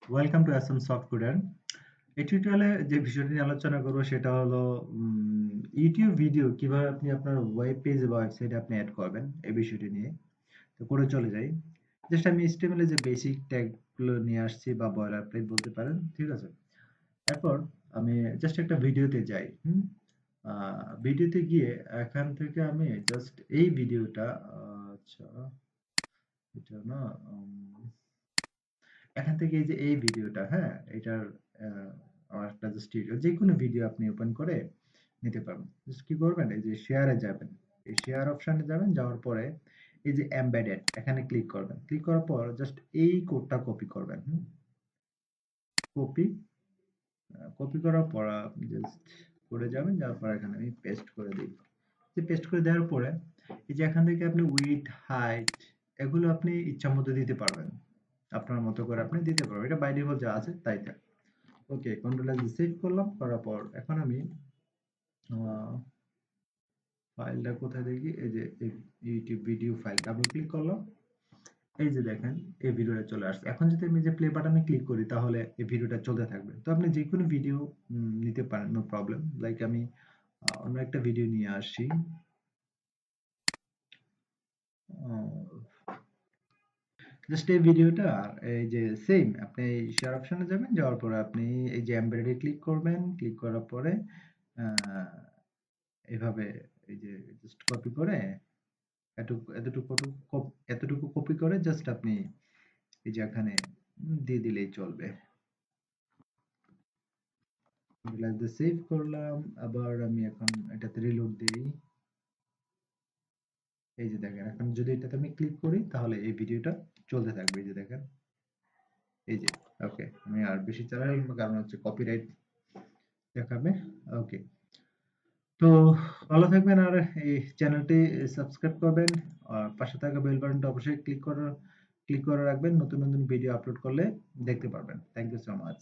Welcome to অ্যাসাম software. এই টিউটোরিয়ালে যে বিষয়টি নিয়ে আলোচনা করব সেটা হলো ইউটিউব ভিডিও কিভাবে আপনি আপনার ওয়েব পেজে বা ওয়েবসাইটে আপনি অ্যাড করবেন এই বিষয়টি নিয়ে। তো করে চলে যাই। জাস্ট আমি HTML এর যে বেসিক ট্যাগগুলো নিয়ে আসছি বা বয়লার প্লেট বলতে পারেন, ঠিক আছে? এরপর আমি জাস্ট একটা ভিডিওতে যাই। ভিডিওতে গিয়ে এখান থেকে আমি জাস্ট এই ভিডিওটা আচ্ছা এটা না এখান থেকে এই যে এই ভিডিওটা, হ্যাঁ, এটার আমার একটা জাস্ট যে কোনো ভিডিও আপনি ওপেন করে নিতে পারবেন। জাস্ট কি করবেন, এই যে শেয়ারে যাবেন, এই শেয়ার অপশনে যাবেন, যাওয়ার পরে এই যে এমবেডেড এখানে ক্লিক করবেন। ক্লিক করার পর জাস্ট এই কোডটা কপি করবেন। কপি কপি করার পর জাস্ট করে যাবেন, যাওয়ার পর এখানে আমি পেস্ট করে দিই। যে পেস্ট করে দেওয়ার পরে এই যে এখান থেকে আপনি উইডথ হাইট এগুলো আপনি ইচ্ছা মতো দিতে পারবেন, আপনার মতো করে আপনি দিতে পারবেন। এটা বাই ডিফল্ট যা আছে তাই থাক। ওকে, কন্ট্রোল এস সেভ করলাম। করার পর এখন আমি ফাইলটা কোথায় দেখি, এই যে YouTube video file double click করলাম। এই যে দেখেন এই ভিডিওটা চলে আসছে। এখন যদি আমি যে প্লে বাটনে ক্লিক করি তাহলে এই ভিডিওটা চলতে থাকবে। তো আপনি যে কোনো ভিডিও নিতে পারেন, নো প্রবলেম। লাইক আমি অন্য একটা ভিডিও নিয়ে আসি। জাস্ট এই ভিডিওটা এই যে সেম আপনি শেয়ার অপশনে যাবেন, যাওয়ার পরে আপনি এই যে এমবেডেডে ক্লিক করবেন। ক্লিক করার পরে আহ, এভাবে এই যে জাস্ট কপি করে এতটুকু কপি করে জাস্ট আপনি এই যে এখানে দিয়ে দিলেই চলবে। সেভ করলাম। আবার আমি এখন এটাতে রিলোড দিই। এই যে দেখেন এখন যদি এটাতে আমি ক্লিক করি তাহলে এই ভিডিওটা চলতে থাকবে। এই যে দেখেন, এই যে ওকে, আমি আর বেশি চালাই না, কারণ হচ্ছে কপিরাইট দেখাবে। ওকে, তো ভালো থাকবেন আর এই চ্যানেলটি সাবস্ক্রাইব করবেন। আর পাশে থাকা বেল বাটনটা অবশ্যই ক্লিক করে রাখবেন, নতুন নতুন ভিডিও আপলোড করলে দেখতে পারবেন। Thank you so much.